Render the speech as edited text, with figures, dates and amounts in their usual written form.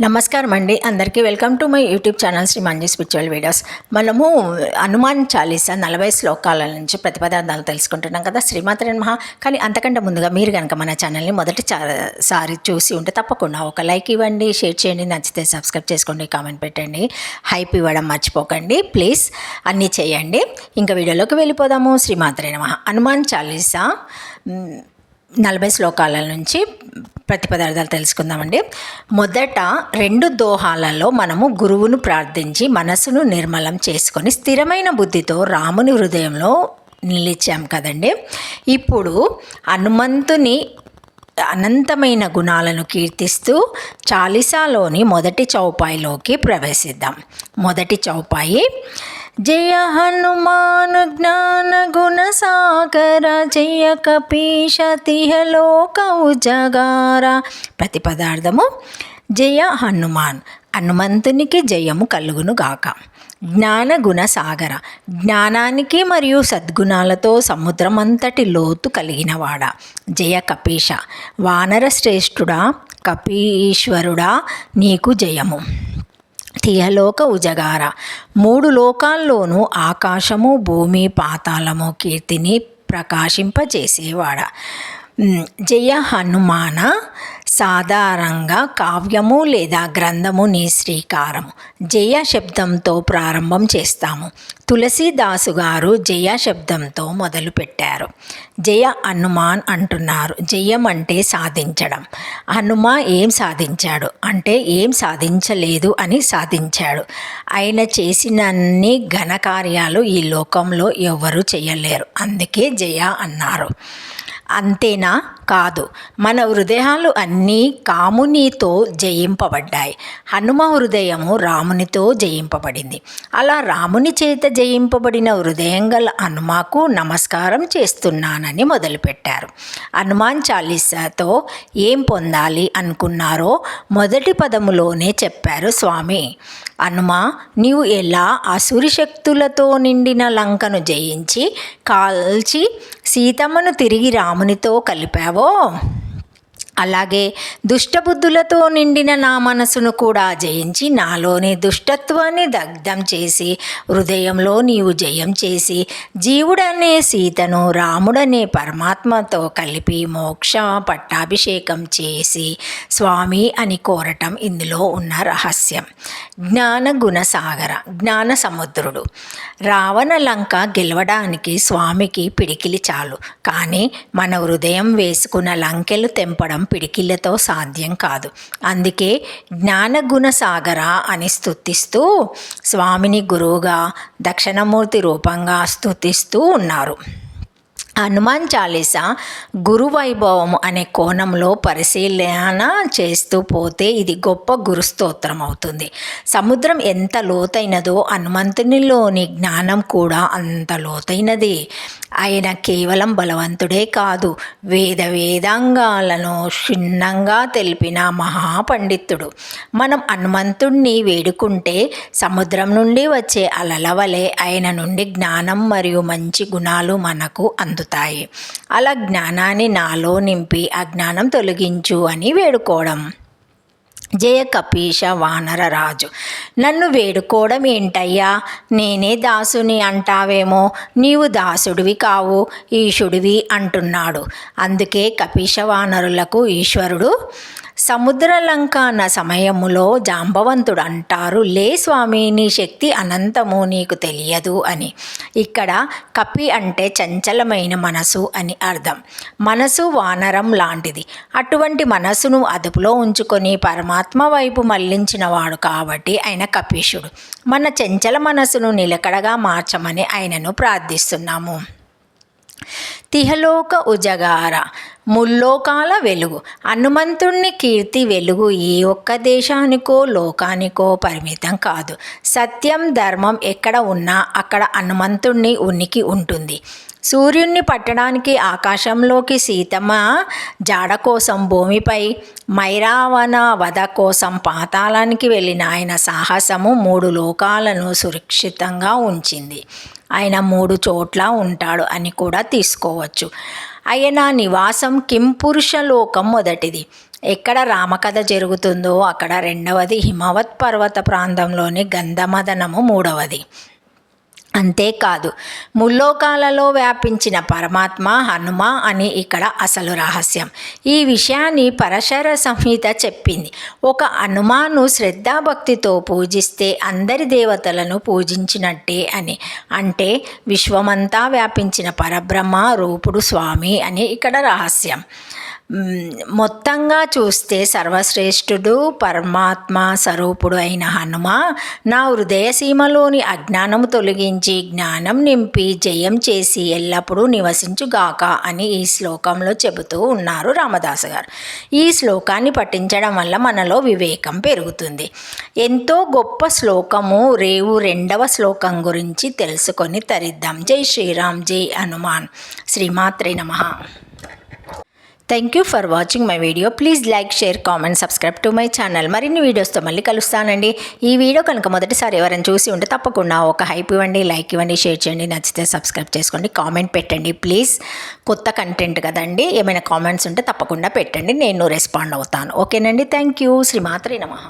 నమస్కారం అండి. అందరికీ welcome to my YouTube channel Sri Manju spiritual videos. మనము హనుమాన్ చాలీసా 40 శ్లోకాల నుంచి ప్రతిపదార్థాలు తెలుసుకుంటున్నాం కదా, శ్రీమాత్రే నమః. కానీ అంతకంటే ముందుగా మీరు కనుక మన ఛానల్ని సారి చూసి ఉంటే తప్పకుండా ఒక లైక్ ఇవ్వండి, షేర్ చేయండి, నచ్చితే సబ్స్క్రైబ్ చేసుకోండి, కామెంట్ పెట్టండి, హైప్ ఇవ్వడం మర్చిపోకండి ప్లీజ్. అన్నీ చేయండి. ఇంకా వీడియోలోకి వెళ్ళిపోదాము. శ్రీమాత్రే నమః. హనుమాన్ చాలీసా 40 శ్లోకాల నుంచి ప్రతిపదార్థాలు తెలుసుకుందామండి. మొదట 2 దోహాలలో మనము గురువును ప్రార్థించి మనసును నిర్మలం చేసుకొని స్థిరమైన బుద్ధితో రాముని హృదయంలో నిలిచాం కదండి. ఇప్పుడు హనుమంతుని అనంతమైన గుణాలను కీర్తిస్తూ చాలీసాలోని మొదటి చౌపాయిలోకి ప్రవేశిద్దాం. మొదటి చౌపాయి: జయ హనుమాన్ జ్ఞాన గుణ సాగర, జయ కపీశ తిహలోక ఉజగార. ప్రతిపదార్థము: జయ హనుమాన్, హనుమంతునికి జయము కలుగును గాక. జ్ఞాన గుణ సాగర, జ్ఞానానికి మరియు సద్గుణాలతో సముద్రమంతటి లోతు కలిగినవాడ. జయ కపీశ, వానర శ్రేష్ఠుడా కపీశ్వరుడా నీకు జయము. తిహలోక ఉజగార, 3 లోకాల్లోనూ ఆకాశము భూమి పాతాళము కీర్తిని ప్రకాశింపజేసేవాడ. జయ హనుమాన, సాధారణంగా కావ్యము లేదా గ్రంథము నీ శ్రీకారము. జయ శబ్దంతో ప్రారంభం చేస్తాము. తులసీదాసు గారు జయ శబ్దంతో మొదలుపెట్టారు. జయ హనుమాన్ అంటున్నారు. జయం అంటే సాధించడం. హనుమ ఏం సాధించాడు అంటే ఏం సాధించలేదు అని సాధించాడు. ఆయన చేసినన్ని ఘనకార్యాలు ఈ లోకంలో ఎవరు చేయలేరు, అందుకే జయ అన్నారు. అంతేనా? కాదు, మన హృదయాలు అన్నీ కామునితో జయింపబడ్డాయి. హనుమ హృదయము రామునితో జయింపబడింది. అలా రాముని చేత జయింపబడిన హృదయం గల హనుమకు నమస్కారం చేస్తున్నానని మొదలుపెట్టారు. హనుమాన్ చాలీసాతో ఏం పొందాలి అనుకున్నారో మొదటి పదములోనే చెప్పారు స్వామి. హనుమ, నీవు ఎలా అసురి శక్తులతో నిండిన లంకను జయించి కాల్చి సీతమ్మను తిరిగి రామునితో కలిపావో, అలాగే దుష్టబుద్ధులతో నిండిన నా మనసును కూడా జయించి నాలోని దుష్టత్వాన్ని దగ్ధం చేసి హృదయంలో నీవు జయం చేసి జీవుడనే సీతను రాముడనే పరమాత్మతో కలిపి మోక్ష పట్టాభిషేకం చేసి స్వామి అని కోరటం ఇందులో ఉన్న రహస్యం. జ్ఞాన గుణసాగర, జ్ఞాన సముద్రుడు. రావణ లంక గెలవడానికి స్వామికి పిడికిలి చాలు, కానీ మన హృదయం వేసుకున్న లంకెలు తెంపడం పిడికిళ్లతో సాధ్యం కాదు. అందుకే జ్ఞానగుణ సాగర అని స్తుతిస్తూ స్వామిని గురువుగా దక్షిణమూర్తి రూపంగా స్తుతిస్తూ ఉన్నారు. హనుమాన్ చాలీసా గురు వైభవము అనే కోణంలో పరిశీలన చేస్తూ పోతే ఇది గొప్ప గురుస్తోత్రం అవుతుంది. సముద్రం ఎంత లోతైనదో హనుమంతునిలోని జ్ఞానం కూడా అంత లోతైనది. ఆయన కేవలం బలవంతుడే కాదు, వేదాంగాలను క్షుణ్ణంగా తెలిపిన మహాపండితుడు. మనం హనుమంతుణ్ణి వేడుకుంటే సముద్రం నుండి వచ్చే అలల వలె ఆయన నుండి జ్ఞానం మరియు మంచి గుణాలు మనకు అందుతాయి. అలా జ్ఞానాన్ని నాలో నింపి అజ్ఞానం తొలగించు అని వేడుకోవడం. జయ కపీశ వానర రాజు, నన్ను వేడుకోవడం ఏంటయ్యా, నేనే దాసుని అంటావేమో, నీవు దాసుడివి కావు ఈశుడివి అంటున్నాడు. అందుకే కపీశ వానరులకు ఈశ్వరుడు. సముద్రలంకన సమయములో జాంబవంతుడు అంటారు, లే స్వామి, నీ శక్తి అనంతము, నీకు తెలియదు అని. ఇక్కడ కపి అంటే చంచలమైన మనసు అని అర్థం. మనసు వానరం లాంటిది. అటువంటి మనసును అదుపులో ఉంచుకొని పరమాత్మ వైపు మళ్లించిన వాడు కాబట్టి ఆయన కపీశుడు. మన చంచల మనసును నిలకడగా మార్చమని ఆయనను ప్రార్థిస్తున్నాము. తిహలోక ఉజగార, ముల్లోకాల వెలుగు. హనుమంతుణ్ణి కీర్తి వెలుగు ఏ ఒక్క దేశానికో లోకానికో పరిమితం కాదు. సత్యం ధర్మం ఎక్కడ ఉన్నా అక్కడ హనుమంతుణ్ణి ఉనికి ఉంటుంది. సూర్యుణ్ణి పట్టడానికి ఆకాశంలోకి సీతమ్మ జాడ కోసం భూమిపై, మైరావణ వధ కోసం పాతాళానికి వెళ్ళిన ఆయన సాహసము 3 లోకాలను సురక్షితంగా ఉంచింది. ఆయన 3 చోట్ల ఉంటాడు అని కూడా తీసుకోవచ్చు. ఆయన నివాసం కింపురుష లోకం మొదటిది. ఎక్కడ రామకథ జరుగుతుందో అక్కడ రెండవది, హిమవత్ పర్వత ప్రాంతంలోని గంధమదనము మూడవది. అంతేకాదు, ముల్లోకాలలో వ్యాపించిన పరమాత్మ హనుమ అని ఇక్కడ అసలు రహస్యం. ఈ విషయాన్ని పరశర సంహిత చెప్పింది. ఒక హనుమాను శ్రద్ధాభక్తితో పూజిస్తే అందరి దేవతలను పూజించినట్టే అని. అంటే విశ్వమంతా వ్యాపించిన పరబ్రహ్మ రూపుడు స్వామి అని ఇక్కడ రహస్యం. మొత్తంగా చూస్తే సర్వశ్రేష్ఠుడు పరమాత్మ స్వరూపుడు అయిన హనుమ నా హృదయ సీమలోని అజ్ఞానము తొలగించి జ్ఞానం నింపి జయం చేసి ఎల్లప్పుడూ నివసించుగాక అని ఈ శ్లోకంలో చెబుతూ ఉన్నారు రామదాసు గారు. ఈ శ్లోకాన్ని పఠించడం వల్ల మనలో వివేకం పెరుగుతుంది. ఎంతో గొప్ప శ్లోకము. రేవు రెండవ శ్లోకం గురించి తెలుసుకొని తరిద్దాం. జై శ్రీరామ్, జై హనుమాన్. శ్రీమాత్రే నమః. Thank you for watching my video. Please like, share, comment, subscribe to my channel. మరిన్ని వీడియోస్తో మళ్ళీ కలుస్తానండి. ఈ వీడియో కనుక మొదటిసారి ఎవరైనా చూసి ఉంటే తప్పకుండా ఒక హైప్ ఇవ్వండి, లైక్ ఇవ్వండి, షేర్ చేయండి. నచ్చితే సబ్స్క్రైబ్ చేసుకోండి, కామెంట్ పెట్టండి ప్లీజ్. కొత్త కంటెంట్ కదండి, ఏమైనా కామెంట్స్ ఉంటే తప్పకుండా పెట్టండి, నేను రెస్పాండ్ అవుతాను. ఓకేనండి, థ్యాంక్ యూ. శ్రీమాత్రే నమః.